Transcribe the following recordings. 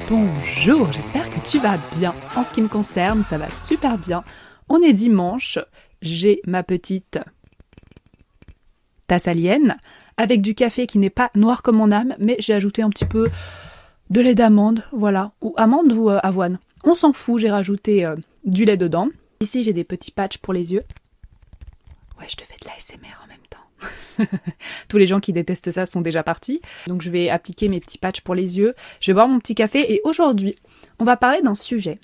Bonjour, j'espère que tu vas bien. En ce qui me concerne, ça va super bien. On est dimanche, j'ai ma petite tasse alienne avec du café qui n'est pas noir comme mon âme, mais j'ai ajouté un petit peu de lait d'amande, voilà, ou amande ou avoine. On s'en fout, j'ai rajouté du lait dedans. Ici, j'ai des petits patchs pour les yeux. Ouais, je te fais de l'ASMR en même temps. Tous les gens qui détestent ça sont déjà partis. Donc je vais appliquer mes petits patchs pour les yeux. Je vais boire mon petit café et aujourd'hui, on va parler d'un sujet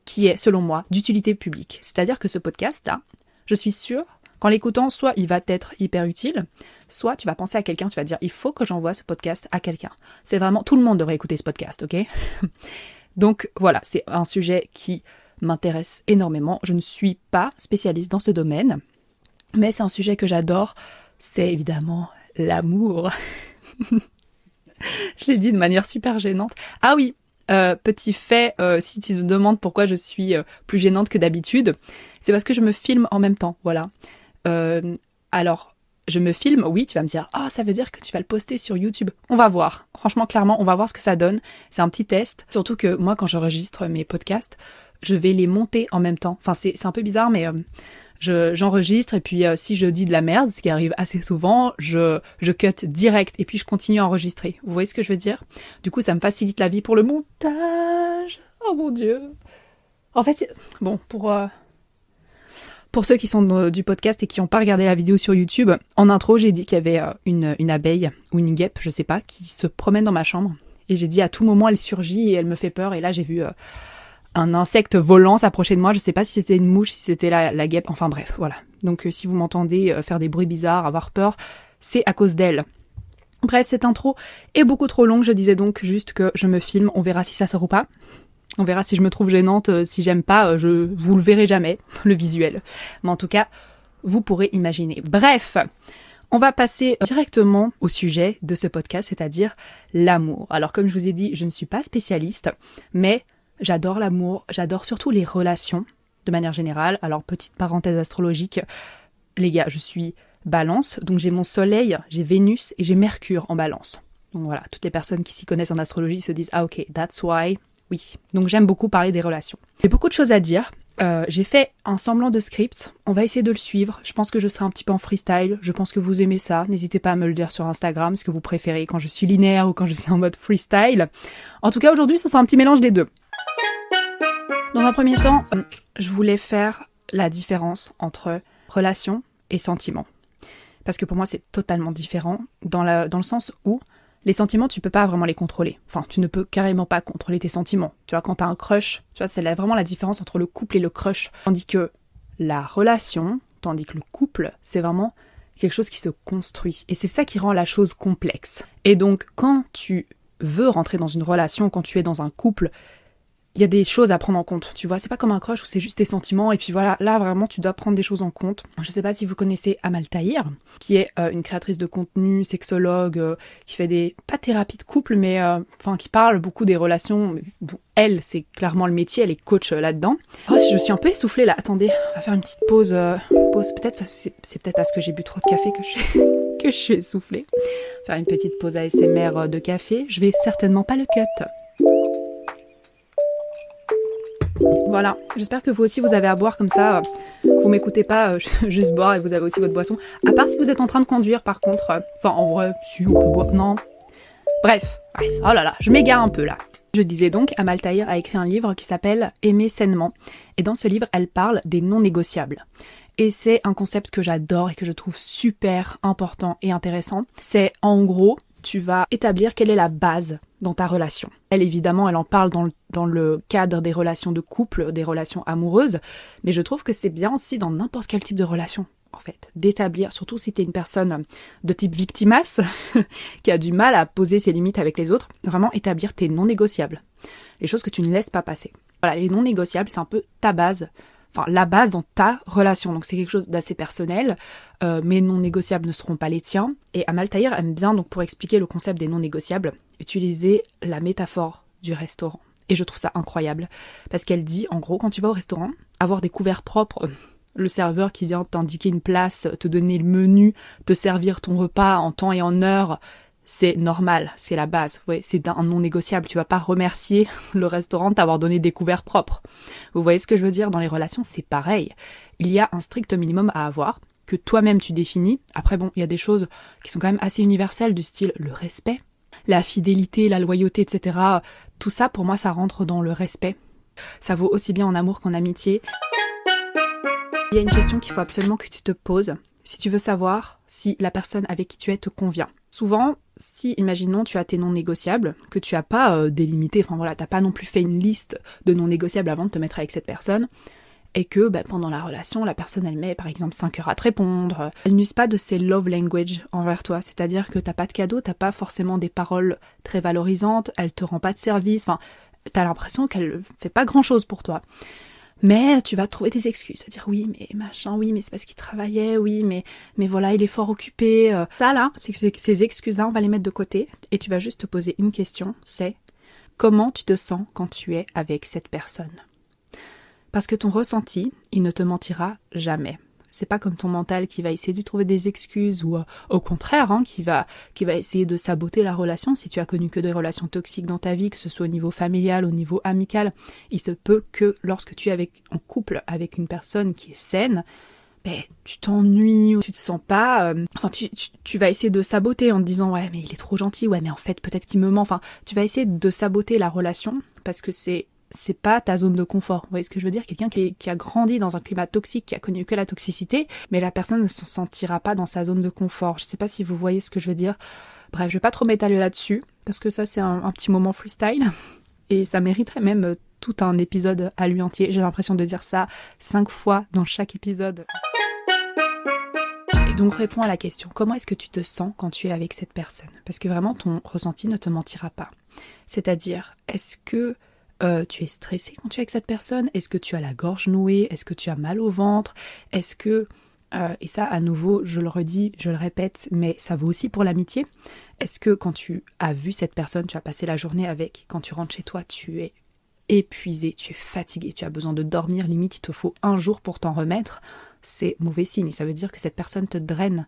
qui est, selon moi, d'utilité publique. C'est-à-dire que ce podcast-là, je suis sûre, qu'en l'écoutant, soit il va être hyper utile, soit tu vas penser à quelqu'un, tu vas dire, il faut que j'envoie ce podcast à quelqu'un. C'est vraiment, tout le monde devrait écouter ce podcast, ok? Donc voilà, c'est un sujet qui m'intéresse énormément. Je ne suis pas spécialiste dans ce domaine, mais c'est un sujet que j'adore. C'est évidemment l'amour. Je l'ai dit de manière super gênante. Ah oui, petit fait, si tu te demandes pourquoi je suis plus gênante que d'habitude, c'est parce que je me filme en même temps, voilà. Alors, je me filme, oui, tu vas me dire, ça veut dire que tu vas le poster sur YouTube. On va voir, franchement, clairement, on va voir ce que ça donne. C'est un petit test. Surtout que moi, quand j'enregistre mes podcasts, je vais les monter en même temps. Enfin, c'est un peu bizarre, mais j'enregistre et puis si je dis de la merde, ce qui arrive assez souvent, je cut direct et puis je continue à enregistrer. Vous voyez ce que je veux dire? Du coup, ça me facilite la vie pour le montage. Oh mon Dieu. En fait, bon, pour ceux qui sont du podcast et qui n'ont pas regardé la vidéo sur YouTube, en intro, j'ai dit qu'il y avait une abeille ou une guêpe, je sais pas, qui se promène dans ma chambre. Et j'ai dit à tout moment, elle surgit et elle me fait peur. Et là, j'ai vu un insecte volant s'approcher de moi. Je sais pas si c'était une mouche, si c'était la guêpe. Enfin bref, voilà. Donc si vous m'entendez faire des bruits bizarres, avoir peur, c'est à cause d'elle. Bref, cette intro est beaucoup trop longue. Je disais donc juste que je me filme. On verra si ça sort ou pas. On verra si je me trouve gênante, si j'aime pas, vous le verrez jamais, le visuel. Mais en tout cas, vous pourrez imaginer. Bref, on va passer directement au sujet de ce podcast, c'est-à-dire l'amour. Alors comme je vous ai dit, je ne suis pas spécialiste, mais j'adore l'amour, j'adore surtout les relations, de manière générale. Alors petite parenthèse astrologique, les gars, je suis Balance, donc j'ai mon soleil, j'ai Vénus et j'ai Mercure en Balance. Donc voilà, toutes les personnes qui s'y connaissent en astrologie se disent « Ah ok, that's why ». Oui, donc j'aime beaucoup parler des relations. J'ai beaucoup de choses à dire. J'ai fait un semblant de script. On va essayer de le suivre. Je pense que je serai un petit peu en freestyle. Je pense que vous aimez ça. N'hésitez pas à me le dire sur Instagram, ce que vous préférez quand je suis linéaire ou quand je suis en mode freestyle. En tout cas, aujourd'hui, ce sera un petit mélange des deux. Dans un premier temps, je voulais faire la différence entre relation et sentiment. Parce que pour moi, c'est totalement différent dans le sens où les sentiments, tu peux pas vraiment les contrôler. Enfin, tu ne peux carrément pas contrôler tes sentiments. Tu vois, quand t'as un crush, tu vois, c'est vraiment la différence entre le couple et le crush. Tandis que la relation, tandis que le couple, c'est vraiment quelque chose qui se construit. Et c'est ça qui rend la chose complexe. Et donc, quand tu veux rentrer dans une relation, quand tu es dans un couple, il y a des choses à prendre en compte, tu vois. C'est pas comme un crush où c'est juste tes sentiments et puis voilà, là vraiment tu dois prendre des choses en compte. Je sais pas si vous connaissez Amal Tahir, qui est une créatrice de contenu, sexologue, qui fait des, pas thérapie de couple, mais qui parle beaucoup des relations, dont elle, c'est clairement le métier, elle est coach là-dedans. Oh, je suis un peu essoufflée là, attendez, on va faire une petite pause peut-être, parce que c'est peut-être parce que j'ai bu trop de café que je suis essoufflée. Faire une petite pause ASMR de café, je vais certainement pas le cut. Voilà, j'espère que vous aussi vous avez à boire comme ça, vous m'écoutez pas juste boire et vous avez aussi votre boisson. À part si vous êtes en train de conduire par contre, en vrai, si on peut boire, non. Bref, oh là là, je m'égare un peu là. Je disais donc, Amal Tahir a écrit un livre qui s'appelle « Aimer sainement ». Et dans ce livre, elle parle des non négociables. Et c'est un concept que j'adore et que je trouve super important et intéressant. C'est en gros, tu vas établir quelle est la base dans ta relation. Elle, évidemment, elle en parle dans le cadre des relations de couple, des relations amoureuses, mais je trouve que c'est bien aussi dans n'importe quel type de relation, en fait, d'établir, surtout si t'es une personne de type victimace, qui a du mal à poser ses limites avec les autres, vraiment établir tes non négociables, les choses que tu ne laisses pas passer. Voilà, les non négociables, c'est un peu ta base, la base dans ta relation. Donc c'est quelque chose d'assez personnel, mais non négociables ne seront pas les tiens. Et Amal Tahir aime bien, donc pour expliquer le concept des non négociables, utiliser la métaphore du restaurant. Et je trouve ça incroyable, parce qu'elle dit, en gros, quand tu vas au restaurant, avoir des couverts propres, le serveur qui vient t'indiquer une place, te donner le menu, te servir ton repas en temps et en heure, c'est normal, c'est la base, ouais, c'est un non négociable. Tu vas pas remercier le restaurant de t'avoir donné des couverts propres. Vous voyez ce que je veux dire? Dans les relations, c'est pareil. Il y a un strict minimum à avoir, que toi-même tu définis. Après bon, il y a des choses qui sont quand même assez universelles, du style le respect, la fidélité, la loyauté, etc. Tout ça, pour moi, ça rentre dans le respect. Ça vaut aussi bien en amour qu'en amitié. Il y a une question qu'il faut absolument que tu te poses, si tu veux savoir si la personne avec qui tu es te convient. Souvent, si, imaginons, tu as tes non négociables, que tu n'as pas délimité, enfin voilà, t'as pas non plus fait une liste de non négociables avant de te mettre avec cette personne, et que pendant la relation, la personne elle met par exemple 5 heures à te répondre, elle n'use pas de ses love language envers toi, c'est-à-dire que t'as pas de cadeau, t'as pas forcément des paroles très valorisantes, elle te rend pas de service, enfin, t'as l'impression qu'elle fait pas grand-chose pour toi. Mais tu vas trouver des excuses, dire oui mais machin, oui mais c'est parce qu'il travaillait, oui mais voilà il est fort occupé. Ça là, ces excuses-là on va les mettre de côté et tu vas juste te poser une question, c'est comment tu te sens quand tu es avec cette personne? Parce que ton ressenti, il ne te mentira jamais. C'est pas comme ton mental qui va essayer de trouver des excuses ou au contraire, qui va essayer de saboter la relation. Si tu as connu que des relations toxiques dans ta vie, que ce soit au niveau familial, au niveau amical, il se peut que lorsque tu es en couple avec une personne qui est saine, tu t'ennuies ou tu te sens pas... tu vas essayer de saboter en te disant « Ouais, mais il est trop gentil, ouais, mais en fait, peut-être qu'il me ment. » Enfin, tu vas essayer de saboter la relation parce que c'est pas ta zone de confort. Vous voyez ce que je veux dire? Quelqu'un qui a grandi dans un climat toxique, qui a connu que la toxicité, mais la personne ne se sentira pas dans sa zone de confort. Je sais pas si vous voyez ce que je veux dire. Bref, je vais pas trop m'étaler là-dessus, parce que ça c'est un petit moment freestyle, et ça mériterait même tout un épisode à lui entier. J'ai l'impression de dire ça 5 fois dans chaque épisode. Et donc réponds à la question, comment est-ce que tu te sens quand tu es avec cette personne? Parce que vraiment ton ressenti ne te mentira pas. C'est-à-dire, est-ce que tu es stressé quand tu es avec cette personne? Est-ce que tu as la gorge nouée? Est-ce que tu as mal au ventre? Est-ce que, et ça à nouveau, je le redis, je le répète, mais ça vaut aussi pour l'amitié. Est-ce que quand tu as vu cette personne, tu as passé la journée avec, quand tu rentres chez toi, tu es épuisé, tu es fatigué, tu as besoin de dormir, limite il te faut 1 jour pour t'en remettre, c'est mauvais signe. Ça veut dire que cette personne te draine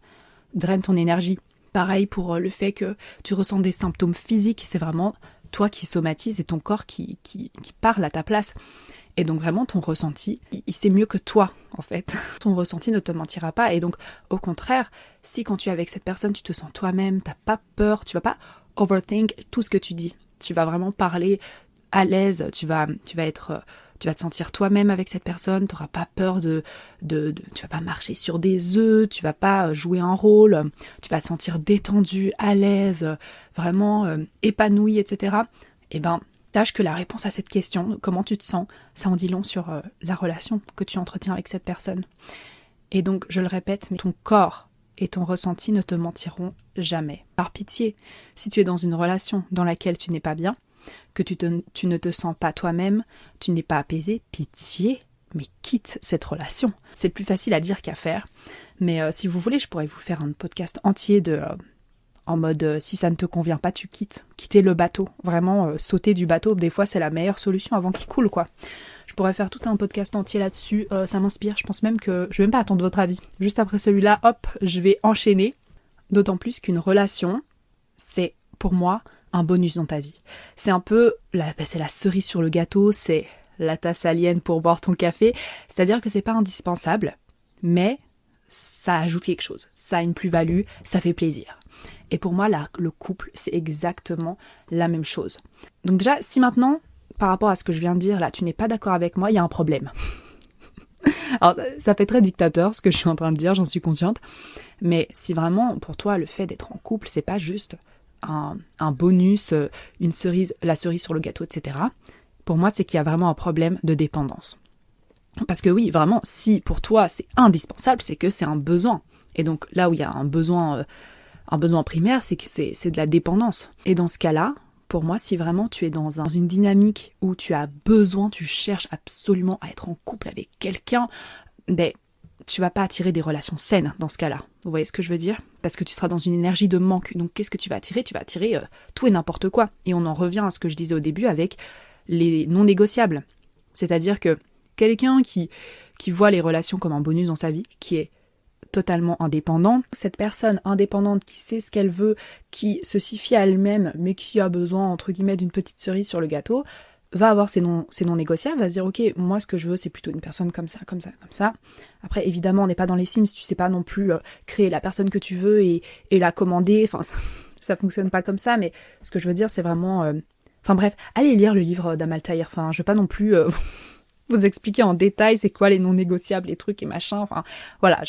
ton énergie. Pareil pour le fait que tu ressens des symptômes physiques, c'est vraiment toi qui somatise et ton corps qui parle à ta place. Et donc vraiment ton ressenti, il sait mieux que toi en fait. Ton ressenti ne te mentira pas. Et donc au contraire, si quand tu es avec cette personne, tu te sens toi-même, t'as pas peur, tu vas pas overthink tout ce que tu dis. Tu vas vraiment parler à l'aise, tu vas te sentir toi-même avec cette personne, tu n'auras pas peur tu vas pas marcher sur des œufs, tu vas pas jouer un rôle, tu vas te sentir détendu, à l'aise, vraiment épanoui, etc. Et sache que la réponse à cette question, comment tu te sens, ça en dit long sur la relation que tu entretiens avec cette personne. Et donc, je le répète, mais ton corps et ton ressenti ne te mentiront jamais. Par pitié, si tu es dans une relation dans laquelle tu n'es pas bien, que tu ne te sens pas toi-même, tu n'es pas apaisé, pitié, mais quitte cette relation. C'est plus facile à dire qu'à faire, mais si vous voulez, je pourrais vous faire un podcast entier en mode si ça ne te convient pas, tu quittes. Quitter le bateau, vraiment sauter du bateau, des fois c'est la meilleure solution avant qu'il coule quoi. Je pourrais faire tout un podcast entier là-dessus, ça m'inspire, je pense même que je vais même pas attendre votre avis. Juste après celui-là, hop, je vais enchaîner. D'autant plus qu'une relation, c'est pour moi un bonus dans ta vie. C'est un peu, c'est la cerise sur le gâteau, c'est la tasse alien pour boire ton café, c'est-à-dire que c'est pas indispensable, mais ça ajoute quelque chose, ça a une plus-value, ça fait plaisir. Et pour moi, là, le couple, c'est exactement la même chose. Donc déjà, si maintenant, par rapport à ce que je viens de dire, là, tu n'es pas d'accord avec moi, il y a un problème. Alors, ça fait très dictateur, ce que je suis en train de dire, j'en suis consciente, mais si vraiment, pour toi, le fait d'être en couple, c'est pas juste un bonus, la cerise sur le gâteau, etc. Pour moi, c'est qu'il y a vraiment un problème de dépendance. Parce que oui, vraiment, si pour toi c'est indispensable, c'est que c'est un besoin. Et donc là où il y a un besoin primaire, c'est que c'est de la dépendance. Et dans ce cas-là, pour moi, si vraiment tu es dans une dynamique où tu as besoin, tu cherches absolument à être en couple avec quelqu'un, tu vas pas attirer des relations saines dans ce cas-là. Vous voyez ce que je veux dire? Parce que tu seras dans une énergie de manque. Donc qu'est-ce que tu vas attirer? Tu vas attirer tout et n'importe quoi. Et on en revient à ce que je disais au début avec les non négociables. C'est-à-dire que quelqu'un qui voit les relations comme un bonus dans sa vie, qui est totalement indépendant. Cette personne indépendante qui sait ce qu'elle veut, qui se suffit à elle-même, mais qui a besoin, entre guillemets, d'une petite cerise sur le gâteau, va avoir ses non négociables, va se dire ok, moi ce que je veux c'est plutôt une personne comme ça, comme ça, comme ça. Après évidemment on n'est pas dans les Sims, tu sais pas non plus créer la personne que tu veux et la commander, enfin ça fonctionne pas comme ça, mais ce que je veux dire c'est vraiment... Enfin bref, allez lire le livre d'Amal Taher, enfin je vais pas non plus vous expliquer en détail c'est quoi les non négociables, les trucs et machin, enfin voilà,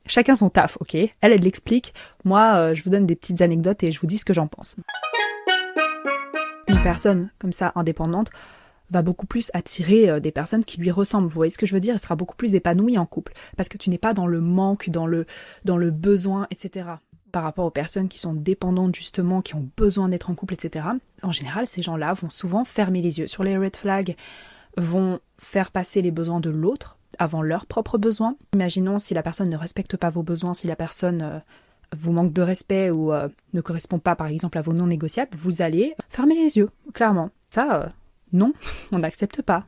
chacun son taf, ok. Elle l'explique, moi je vous donne des petites anecdotes et je vous dis ce que j'en pense. Une personne comme ça, indépendante, va beaucoup plus attirer des personnes qui lui ressemblent. Vous voyez ce que je veux dire? Elle sera beaucoup plus épanouie en couple. Parce que tu n'es pas dans le manque, dans le besoin, etc. Par rapport aux personnes qui sont dépendantes justement, qui ont besoin d'être en couple, etc. En général, ces gens-là vont souvent fermer les yeux sur les red flags, vont faire passer les besoins de l'autre avant leurs propres besoins. Imaginons si la personne ne respecte pas vos besoins, si la personne... vous manque de respect ou ne correspond pas par exemple à vos non négociables, vous allez fermer les yeux, clairement. Ça, non, on n'accepte pas.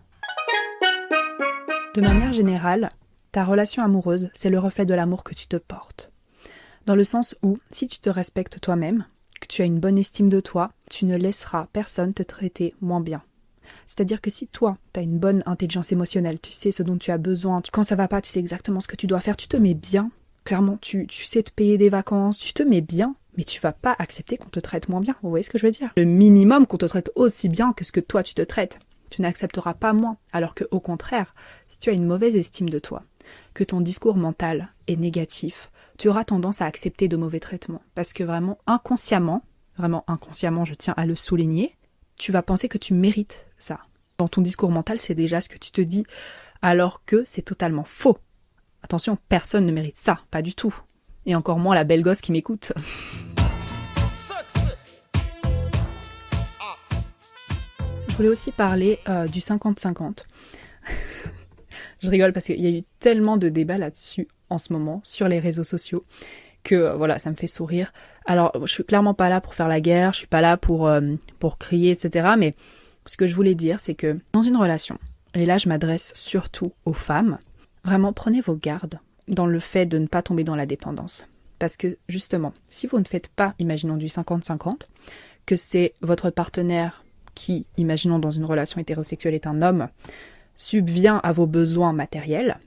De manière générale, ta relation amoureuse, c'est le reflet de l'amour que tu te portes. Dans le sens où, si tu te respectes toi-même, que tu as une bonne estime de toi, tu ne laisseras personne te traiter moins bien. C'est-à-dire que si toi, tu as une bonne intelligence émotionnelle, tu sais ce dont tu as besoin, quand ça va pas, tu sais exactement ce que tu dois faire, tu te mets bien. Clairement, tu sais te payer des vacances, tu te mets bien, mais tu vas pas accepter qu'on te traite moins bien. Vous voyez ce que je veux dire? Le minimum qu'on te traite aussi bien que ce que toi tu te traites. Tu n'accepteras pas moins. Alors que au contraire, si tu as une mauvaise estime de toi, que ton discours mental est négatif, tu auras tendance à accepter de mauvais traitements. Parce que vraiment inconsciemment, je tiens à le souligner, tu vas penser que tu mérites ça. Dans ton discours mental, c'est déjà ce que tu te dis, alors que c'est totalement faux. Attention, personne ne mérite ça, pas du tout. Et encore moins la belle gosse qui m'écoute. Je voulais aussi parler du 50-50. Je rigole parce qu'il y a eu tellement de débats là-dessus en ce moment, sur les réseaux sociaux, que voilà, ça me fait sourire. Alors, je suis clairement pas là pour faire la guerre, je suis pas là pour crier, etc. Mais ce que je voulais dire, c'est que dans une relation, et là je m'adresse surtout aux femmes, vraiment, prenez vos gardes dans le fait de ne pas tomber dans la dépendance. Parce que, justement, si vous ne faites pas, imaginons du 50-50, que c'est votre partenaire qui, imaginons dans une relation hétérosexuelle est un homme, subvient à vos besoins matériels,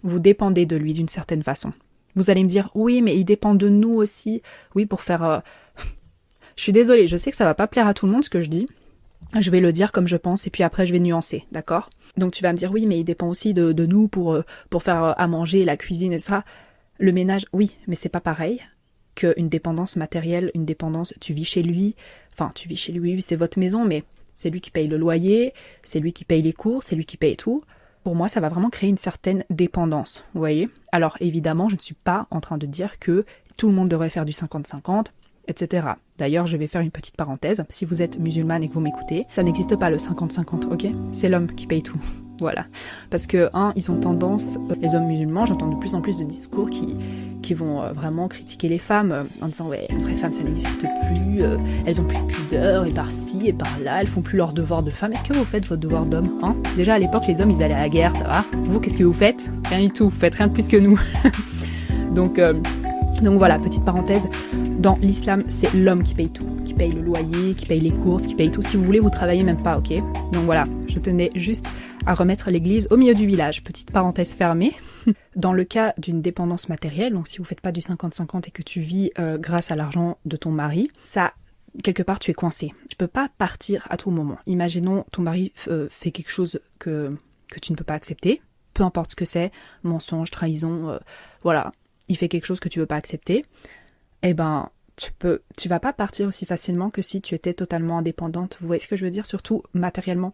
vous dépendez de lui d'une certaine façon. Vous allez me dire, oui, mais il dépend de nous aussi. Oui, pour faire... Je suis désolée, je sais que ça va pas plaire à tout le monde ce que je dis. Je vais le dire comme je pense et puis après je vais nuancer, d'accord? Donc tu vas me dire oui mais il dépend aussi de nous pour faire à manger, la cuisine et ça. Le ménage, oui, mais c'est pas pareil qu'une dépendance matérielle, une dépendance, tu vis chez lui, oui, c'est votre maison, mais c'est lui qui paye le loyer, c'est lui qui paye les courses, c'est lui qui paye tout. Pour moi, ça va vraiment créer une certaine dépendance, vous voyez? Alors évidemment, je ne suis pas en train de dire que tout le monde devrait faire du 50-50, etc. D'ailleurs, je vais faire une petite parenthèse. Si vous êtes musulmane et que vous m'écoutez, ça n'existe pas le 50-50, ok? C'est l'homme qui paye tout. Voilà. Parce que, ils ont tendance, les hommes musulmans, j'entends de plus en plus de discours qui vont vraiment critiquer les femmes en disant ouais, les vraies femmes ça n'existe plus, elles ont plus de pudeur, et par-ci et par-là, elles font plus leur devoir de femme. Est-ce que vous faites votre devoir d'homme, hein? Déjà à l'époque, les hommes ils allaient à la guerre, ça va? Vous, qu'est-ce que vous faites? Rien du tout, vous faites rien de plus que nous. Donc voilà, petite parenthèse, dans l'islam, c'est l'homme qui paye tout, qui paye le loyer, qui paye les courses, qui paye tout. Si vous voulez, vous travaillez même pas, ok? Donc voilà, je tenais juste à remettre l'église au milieu du village. Petite parenthèse fermée. Dans le cas d'une dépendance matérielle, donc si vous faites pas du 50-50 et que tu vis grâce à l'argent de ton mari, ça, quelque part, tu es coincé. Tu peux pas partir à tout moment. Imaginons, ton mari fait quelque chose que tu ne peux pas accepter, peu importe ce que c'est, mensonge, trahison, voilà. Il fait quelque chose que tu veux pas accepter, eh ben, tu vas pas partir aussi facilement que si tu étais totalement indépendante. Vous voyez ce que je veux dire? Surtout matériellement.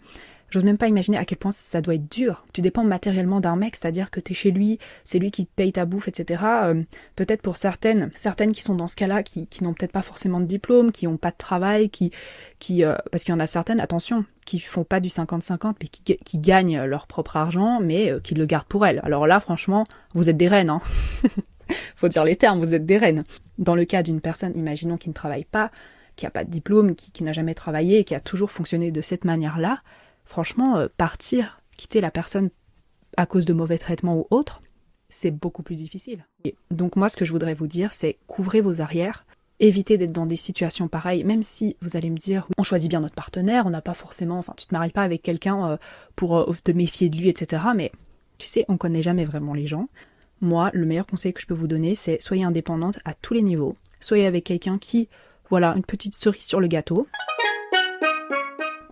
J'ose même pas imaginer à quel point ça doit être dur. Tu dépends matériellement d'un mec, c'est-à-dire que t'es chez lui, c'est lui qui te paye ta bouffe, etc. Peut-être pour certaines qui sont dans ce cas-là, qui n'ont peut-être pas forcément de diplôme, qui ont pas de travail, parce qu'il y en a certaines, attention, qui font pas du 50-50, mais qui gagnent leur propre argent, mais qui le gardent pour elles. Alors là, franchement, vous êtes des reines, hein. Faut dire les termes, vous êtes des reines. Dans le cas d'une personne, imaginons, qui ne travaille pas, qui n'a pas de diplôme, qui n'a jamais travaillé, qui a toujours fonctionné de cette manière-là, franchement, partir, quitter la personne à cause de mauvais traitements ou autre, c'est beaucoup plus difficile. Et donc moi, ce que je voudrais vous dire, c'est couvrez vos arrières, évitez d'être dans des situations pareilles, même si vous allez me dire, oui, on choisit bien notre partenaire, on n'a pas forcément, enfin tu te maries pas avec quelqu'un pour te méfier de lui, etc. Mais tu sais, on connaît jamais vraiment les gens. Moi, le meilleur conseil que je peux vous donner, c'est soyez indépendante à tous les niveaux. Soyez avec quelqu'un qui, voilà, une petite cerise sur le gâteau.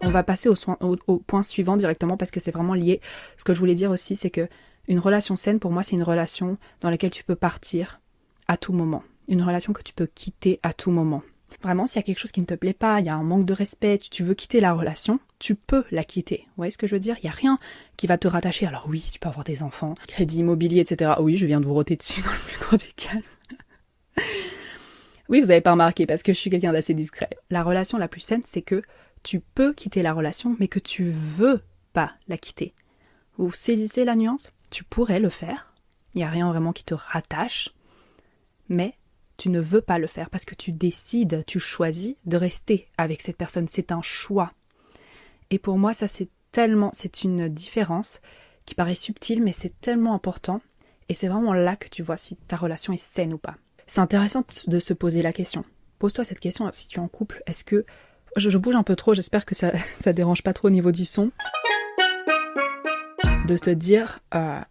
On va passer au point suivant directement parce que c'est vraiment lié. Ce que je voulais dire aussi, c'est que une relation saine, pour moi, c'est une relation dans laquelle tu peux partir à tout moment. Une relation que tu peux quitter à tout moment. Vraiment, s'il y a quelque chose qui ne te plaît pas, il y a un manque de respect, tu veux quitter la relation, tu peux la quitter. Vous voyez ce que je veux dire? Il n'y a rien qui va te rattacher. Alors oui, tu peux avoir des enfants, crédit immobilier, etc. Oui, je viens de vous roter dessus dans le plus grand des calmes. Oui, vous n'avez pas remarqué parce que je suis quelqu'un d'assez discret. La relation la plus saine, c'est que tu peux quitter la relation, mais que tu veux pas la quitter. Vous saisissez la nuance? Tu pourrais le faire. Il n'y a rien vraiment qui te rattache. Mais tu ne veux pas le faire parce que tu décides, tu choisis de rester avec cette personne. C'est un choix. Et pour moi, ça c'est une différence qui paraît subtile, mais c'est tellement important. Et c'est vraiment là que tu vois si ta relation est saine ou pas. C'est intéressant de se poser la question. Pose-toi cette question si tu es en couple. Est-ce que... Je bouge un peu trop, j'espère que ça dérange pas trop au niveau du son. De te dire,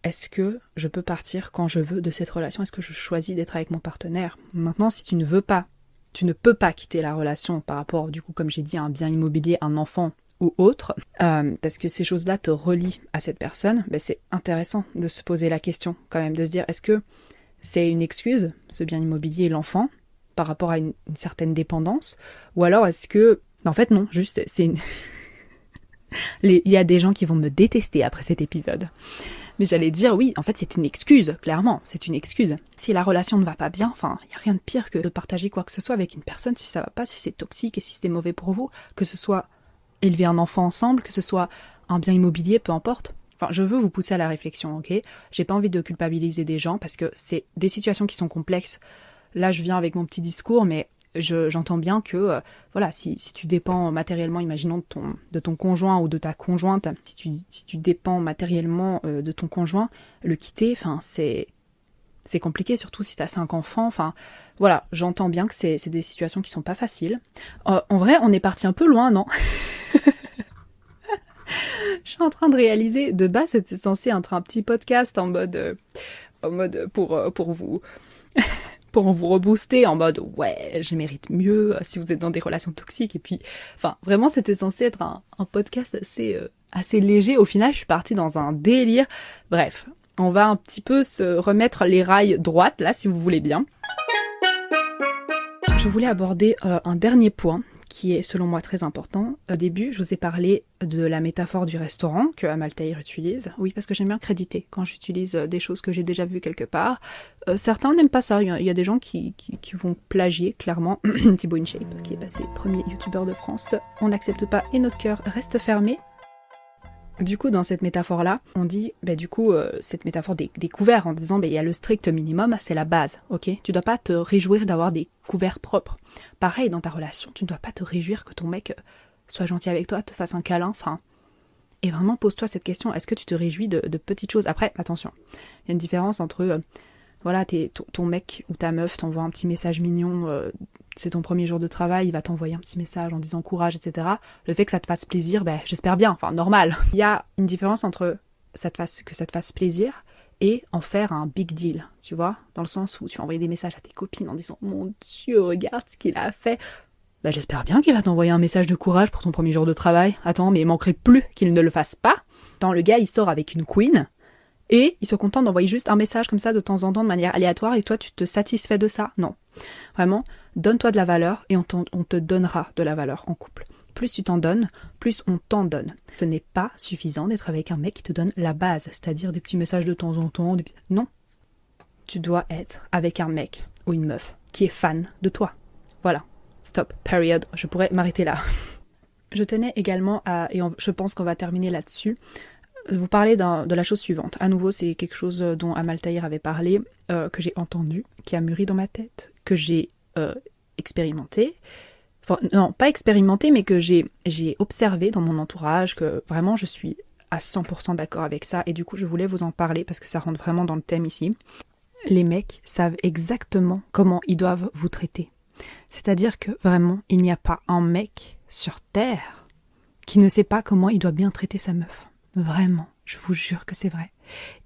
est-ce que je peux partir quand je veux de cette relation? Est-ce que je choisis d'être avec mon partenaire? Maintenant, si tu ne veux pas, tu ne peux pas quitter la relation par rapport, du coup, comme j'ai dit, à un bien immobilier, un enfant ou autre, parce que ces choses-là te relient à cette personne, ben c'est intéressant de se poser la question quand même, de se dire, est-ce que c'est une excuse, ce bien immobilier et l'enfant, par rapport à une certaine dépendance, ou alors est-ce que... En fait, non, juste, c'est une... Il y a des gens qui vont me détester après cet épisode. Mais j'allais dire, oui, en fait, c'est une excuse, clairement, c'est une excuse. Si la relation ne va pas bien, enfin, il n'y a rien de pire que de partager quoi que ce soit avec une personne si ça va pas, si c'est toxique et si c'est mauvais pour vous, que ce soit élever un enfant ensemble, que ce soit un bien immobilier, peu importe. Enfin, je veux vous pousser à la réflexion, ok? J'ai pas envie de culpabiliser des gens parce que c'est des situations qui sont complexes. Là, je viens avec mon petit discours, mais j'entends bien que, voilà, si tu dépends matériellement, imaginons de ton conjoint ou de ta conjointe, si tu dépends matériellement de ton conjoint, le quitter, enfin, c'est compliqué, surtout si tu as 5 enfants, enfin, voilà, j'entends bien que c'est des situations qui sont pas faciles. En vrai, on est parti un peu loin, non? Je suis en train de réaliser, de base, c'était censé être un petit podcast en mode pour vous... pour vous rebooster en mode ouais, je mérite mieux si vous êtes dans des relations toxiques. Et puis, enfin, vraiment, c'était censé être un podcast assez léger. Au final, je suis partie dans un délire. Bref, on va un petit peu se remettre les rails droites, là, si vous voulez bien. Je voulais aborder un dernier point qui est selon moi très important. Au début, je vous ai parlé de la métaphore du restaurant que Amal Tahir utilise. Oui, parce que j'aime bien créditer quand j'utilise des choses que j'ai déjà vues quelque part. Certains n'aiment pas ça. Il y a des gens qui vont plagier, clairement. Thibaut InShape, qui est passé premier youtubeur de France. On n'accepte pas et notre cœur reste fermé. Du coup, dans cette métaphore-là, on dit, cette métaphore des couverts, en disant, il y a le strict minimum, c'est la base, ok? Tu dois pas te réjouir d'avoir des couverts propres. Pareil, dans ta relation, tu ne dois pas te réjouir que ton mec soit gentil avec toi, te fasse un câlin, enfin... Et vraiment, pose-toi cette question, est-ce que tu te réjouis de petites choses? Après, attention, il y a une différence entre... voilà, ton mec ou ta meuf t'envoie un petit message mignon, c'est ton premier jour de travail, il va t'envoyer un petit message en disant courage, etc. Le fait que ça te fasse plaisir, j'espère bien, enfin normal. Il y a une différence entre que ça te fasse plaisir et en faire un big deal, tu vois, dans le sens où tu envoies des messages à tes copines en disant mon Dieu, regarde ce qu'il a fait. J'espère bien qu'il va t'envoyer un message de courage pour ton premier jour de travail. Attends, mais il manquerait plus qu'il ne le fasse pas. Quand le gars il sort avec une queen, et il se contente d'envoyer juste un message comme ça de temps en temps de manière aléatoire et toi tu te satisfais de ça. Non. Vraiment, donne-toi de la valeur et on te donnera de la valeur en couple. Plus tu t'en donnes, plus on t'en donne. Ce n'est pas suffisant d'être avec un mec qui te donne la base, c'est-à-dire des petits messages de temps en temps. Non. Tu dois être avec un mec ou une meuf qui est fan de toi. Voilà. Stop. Period. Je pourrais m'arrêter là. Je tenais également je pense qu'on va terminer là-dessus, vous parler de la chose suivante. À nouveau, c'est quelque chose dont Amal Tahir avait parlé, que j'ai entendu, qui a mûri dans ma tête, que j'ai expérimenté. Enfin, non, pas expérimenté, mais que j'ai observé dans mon entourage, que vraiment je suis à 100% d'accord avec ça et du coup je voulais vous en parler parce que ça rentre vraiment dans le thème ici. Les mecs savent exactement comment ils doivent vous traiter. C'est-à-dire que vraiment, il n'y a pas un mec sur Terre qui ne sait pas comment il doit bien traiter sa meuf. Vraiment, je vous jure que c'est vrai.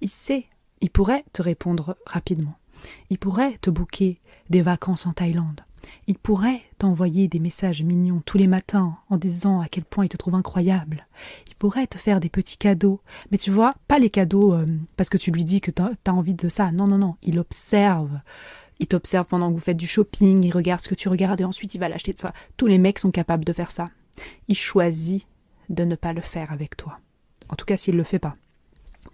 Il sait, il pourrait te répondre rapidement. Il pourrait te booker des vacances en Thaïlande. Il pourrait t'envoyer des messages mignons tous les matins en disant à quel point il te trouve incroyable. Il pourrait te faire des petits cadeaux. Mais tu vois, pas les cadeaux parce que tu lui dis que t'as envie de ça. Non, non, non. Il observe. Il t'observe pendant que vous faites du shopping. Il regarde ce que tu regardes et ensuite il va l'acheter de ça. Tous les mecs sont capables de faire ça. Il choisit de ne pas le faire avec toi. En tout cas, s'il le fait pas.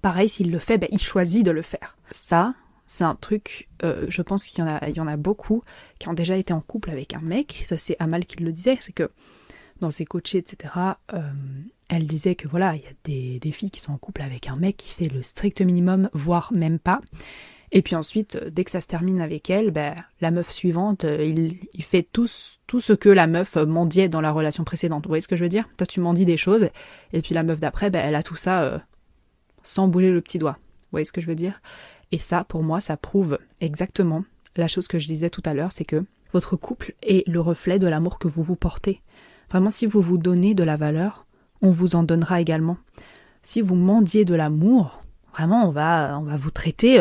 Pareil, s'il le fait, il choisit de le faire. Ça, c'est un truc, je pense qu'il y en a beaucoup qui ont déjà été en couple avec un mec. Ça, c'est Amal qui le disait, c'est que dans ses coachés, etc., elle disait que voilà, il y a des filles qui sont en couple avec un mec qui fait le strict minimum, voire même pas. Et puis ensuite, dès que ça se termine avec elle, la meuf suivante, il fait tout ce que la meuf mendiait dans la relation précédente. Vous voyez ce que je veux dire ? Toi, tu mendies des choses, et puis la meuf d'après, elle a tout ça sans bouger le petit doigt. Vous voyez ce que je veux dire ? Et ça, pour moi, ça prouve exactement la chose que je disais tout à l'heure, c'est que votre couple est le reflet de l'amour que vous vous portez. Vraiment, si vous vous donnez de la valeur, on vous en donnera également. Si vous mendiez de l'amour, vraiment, on va vous traiter,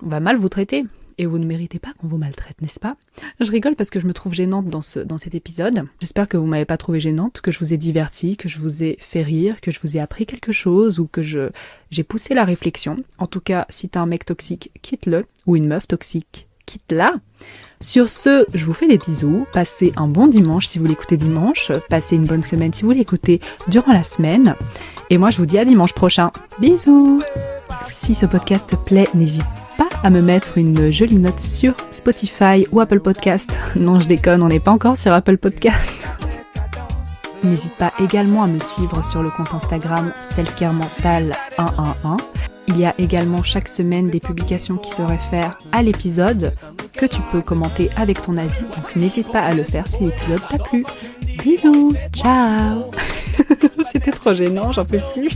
on va mal vous traiter. Et vous ne méritez pas qu'on vous maltraite, n'est-ce pas ? Je rigole parce que je me trouve gênante dans cet épisode. J'espère que vous m'avez pas trouvée gênante, que je vous ai diverti, que je vous ai fait rire, que je vous ai appris quelque chose ou que j'ai poussé la réflexion. En tout cas, si t'as un mec toxique, quitte-le. Ou une meuf toxique, quitte-la. Sur ce, je vous fais des bisous. Passez un bon dimanche si vous l'écoutez dimanche. Passez une bonne semaine si vous l'écoutez durant la semaine. Et moi, je vous dis à dimanche prochain. Bisous ! Si ce podcast te plaît, n'hésite pas à me mettre une jolie note sur Spotify ou Apple Podcast. Non, je déconne, on n'est pas encore sur Apple Podcast. N'hésite pas également à me suivre sur le compte Instagram selfcaremental111. Il y a également chaque semaine des publications qui se réfèrent à l'épisode que tu peux commenter avec ton avis. Donc n'hésite pas à le faire si l'épisode t'a plu. Bisous, ciao. C'était trop gênant, j'en peux plus.